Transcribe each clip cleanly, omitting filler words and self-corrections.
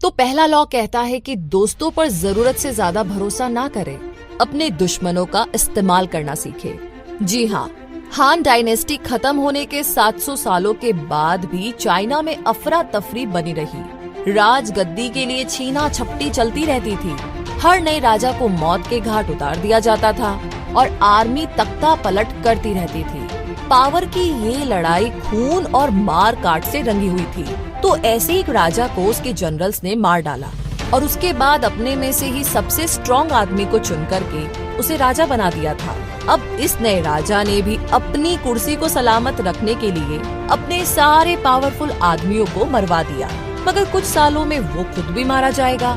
तो पहला लॉ कहता है कि दोस्तों पर जरूरत से ज्यादा भरोसा ना करें, अपने दुश्मनों का इस्तेमाल करना सीखे। जी हाँ, हान डायनेस्टी खत्म होने के 700 सालों के बाद भी चाइना में अफरा तफरी बनी रही। राज गद्दी के लिए छीना झपटी चलती रहती थी। हर नए राजा को मौत के घाट उतार दिया जाता था और आर्मी तख्ता पलट करती रहती थी। पावर की ये लड़ाई खून और मार काट से रंगी हुई थी। तो ऐसे एक राजा को उसके जनरल्स ने मार डाला और उसके बाद अपने में से ही सबसे स्ट्रॉन्ग आदमी को चुन करके उसे राजा बना दिया था। अब इस नए राजा ने भी अपनी कुर्सी को सलामत रखने के लिए अपने सारे पावरफुल आदमियों को मरवा दिया, मगर कुछ सालों में वो खुद भी मारा जाएगा,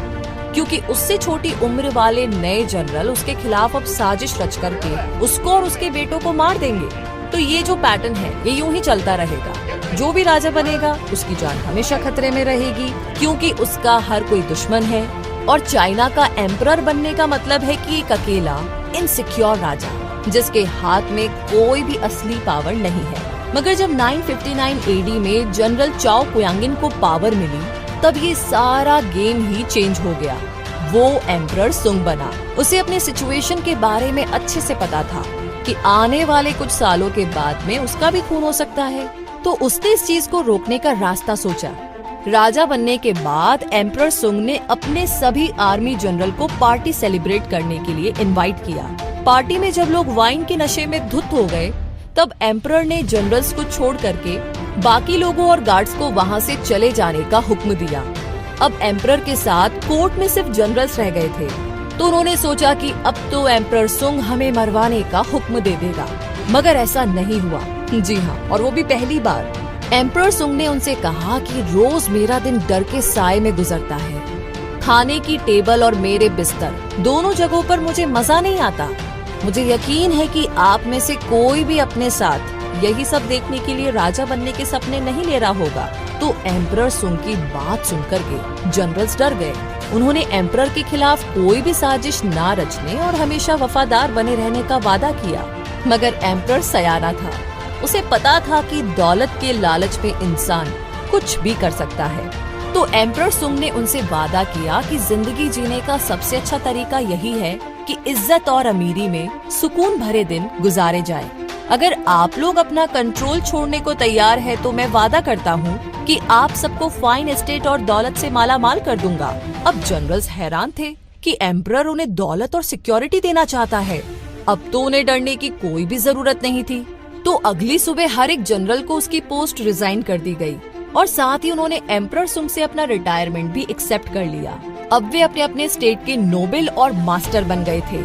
क्योंकि उससे छोटी उम्र वाले नए जनरल उसके खिलाफ अब साजिश रच करके उसको और उसके बेटों को मार देंगे। तो ये जो पैटर्न है ये यूं ही चलता रहेगा। जो भी राजा बनेगा उसकी जान हमेशा खतरे में रहेगी, क्योंकि उसका हर कोई दुश्मन है। और चाइना का एम्परर बनने का मतलब है कि एक अकेला इनसिक्योर राजा जिसके हाथ में कोई भी असली पावर नहीं है। मगर जब 959 एडी में जनरल चाओ कुयांगिन को पावर मिली, तब ये सारा गेम ही चेंज हो गया। वो एम्परर सुंग बना। उसे अपने सिचुएशन के बारे में अच्छे से पता था कि आने वाले कुछ सालों के बाद में उसका भी खून हो सकता है। तो उसने इस चीज को रोकने का रास्ता सोचा। राजा बनने के बाद एम्परर सुंग ने अपने सभी आर्मी जनरल को पार्टी सेलिब्रेट करने के लिए इनवाइट किया। पार्टी में जब लोग वाइन के नशे में धुत हो गए, तब एम्परर ने जनरल्स को छोड़ करके बाकी लोगों और गार्ड्स को वहाँ से चले जाने का हुक्म दिया। अब एम्परर के साथ कोर्ट में सिर्फ जनरल्स रह गए थे। तो उन्होंने सोचा कि अब तो एम्परर सुंग हमें मरवाने का हुक्म दे देगा, मगर ऐसा नहीं हुआ। जी हाँ, और वो भी पहली बार। एम्परर सुंग ने उनसे कहा कि रोज मेरा दिन डर के साए में गुजरता है। खाने की टेबल और मेरे बिस्तर दोनों जगहों पर मुझे मजा नहीं आता। मुझे यकीन है कि आप में से कोई भी अपने साथ यही सब देखने के लिए राजा बनने के सपने नहीं ले रहा होगा। तो एम्परर सुंग की बात सुनकर के जनरल्स डर गए। उन्होंने एम्परर के खिलाफ कोई भी साजिश ना रचने और हमेशा वफादार बने रहने का वादा किया। मगर एम्परर सयाना था। उसे पता था कि दौलत के लालच में इंसान कुछ भी कर सकता है। तो एम्परर सुंग ने उनसे वादा किया कि जिंदगी जीने का सबसे अच्छा तरीका यही है कि इज्जत और अमीरी में सुकून भरे दिन गुजारे जाए। अगर आप लोग अपना कंट्रोल छोड़ने को तैयार है तो मैं वादा करता हूँ कि आप सबको फाइन एस्टेट और दौलत से माला माल कर दूंगा। अब जनरल्स हैरान थे कि एम्परर उन्हें दौलत और सिक्योरिटी देना चाहता है। अब तो उन्हें डरने की कोई भी जरूरत नहीं थी। तो अगली सुबह हर एक जनरल को उसकी पोस्ट रिजाइन कर दी गई और साथ ही उन्होंने एम्परर सुंग से अपना रिटायरमेंट भी एक्सेप्ट कर लिया। अब वे अपने अपने स्टेट के नोबेल और मास्टर बन गए थे,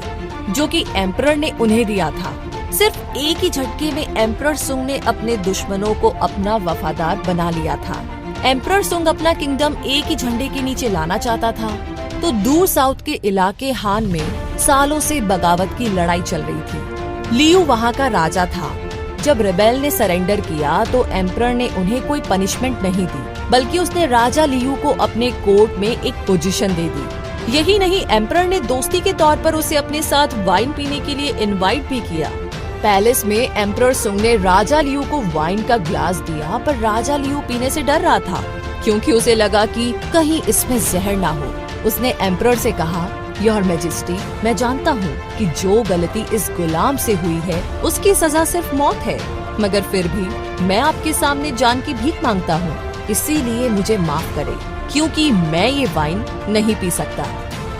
जो कि एम्परर ने उन्हें दिया था। सिर्फ एक ही झटके में एम्परर सुंग ने अपने दुश्मनों को अपना वफादार बना लिया था। एम्परर सुंग अपना किंगडम एक ही झंडे के नीचे लाना चाहता था। तो दूर साउथ के इलाके हान में सालों से बगावत की लड़ाई चल रही थी। लियू वहाँ का राजा था। जब रेबेल ने सरेंडर किया तो एम्परर ने उन्हें कोई पनिशमेंट नहीं दी, बल्कि उसने राजा लियू को अपने कोर्ट में एक पोजीशन दे दी। यही नहीं, एम्परर ने दोस्ती के तौर पर उसे अपने साथ वाइन पीने के लिए इनवाइट भी किया। पैलेस में एम्परर सुंग ने राजा लियू को वाइन का ग्लास दिया, पर राजा लियू पीने से डर रहा था, क्योंकि उसे लगा कि कहीं इसमें जहर ना हो। उसने एम्परर से कहा, योर मैजेस्टी, मैं जानता हूँ कि जो गलती इस गुलाम से हुई है उसकी सजा सिर्फ मौत है, मगर फिर भी मैं आपके सामने जान की भीख मांगता हूँ, इसीलिए मुझे माफ करें, क्योंकि मैं ये वाइन नहीं पी सकता।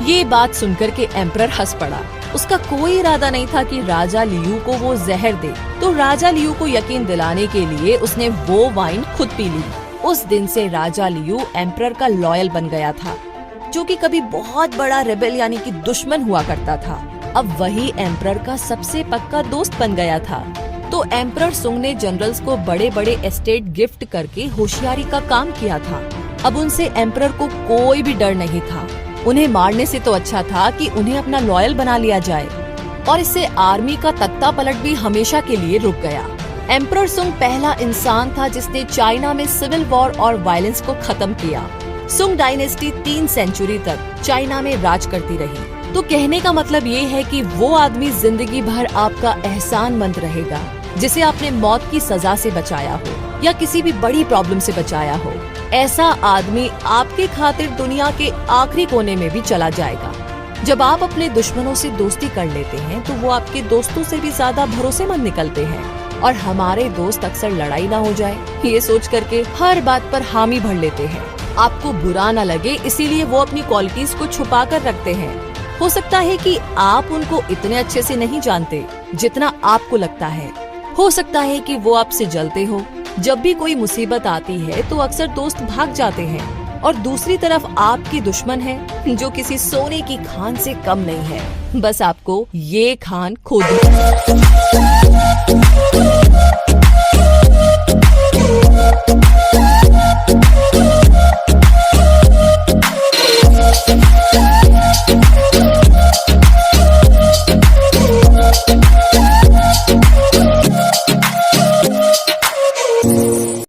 ये बात सुनकर के एम्परर हंस पड़ा। उसका कोई इरादा नहीं था कि राजा लियू को वो जहर दे। तो राजा लियू को यकीन दिलाने के लिए उसने वो वाइन खुद पी ली। उस दिन से राजा लियू एम्परर का लॉयल बन गया था, जो कि कभी बहुत बड़ा रेबेल यानी कि दुश्मन हुआ करता था, अब वही एम्परर का सबसे पक्का दोस्त बन गया था। तो एम्परर सुंग ने जनरल्स को बड़े बड़े एस्टेट गिफ्ट करके होशियारी का काम किया था। अब उनसे एम्परर को कोई भी डर नहीं था। उन्हें मारने से तो अच्छा था कि उन्हें अपना लॉयल बना लिया जाए, और इससे आर्मी का तख्ता पलट भी हमेशा के लिए रुक गया। एम्परर सुंग पहला इंसान था जिसने चाइना में सिविल वॉर और वायलेंस को खत्म किया। सुंग डायनेस्टी 3 सेंचुरी तक चाइना में राज करती रही। तो कहने का मतलब ये है कि वो आदमी जिंदगी भर आपका एहसानमंद रहेगा, जिसे आपने मौत की सजा से बचाया हो या किसी भी बड़ी प्रॉब्लम से बचाया हो। ऐसा आदमी आपके खातिर दुनिया के आखिरी कोने में भी चला जाएगा। जब आप अपने दुश्मनों से दोस्ती कर लेते हैं तो वो आपके दोस्तों से भी ज्यादा भरोसेमंद निकलते हैं। और हमारे दोस्त अक्सर लड़ाई ना हो जाए ये सोच करके हर बात पर हामी भर लेते हैं। आपको बुरा न लगे इसीलिए वो अपनी क्वालिटीज को छुपा कर रखते हैं। हो सकता है कि आप उनको इतने अच्छे से नहीं जानते जितना आपको लगता है। हो सकता है कि वो आपसे जलते हो। जब भी कोई मुसीबत आती है तो अक्सर दोस्त भाग जाते हैं और दूसरी तरफ आपकी दुश्मन है जो किसी सोने की खान से कम नहीं है। बस आपको ये खान खोदनी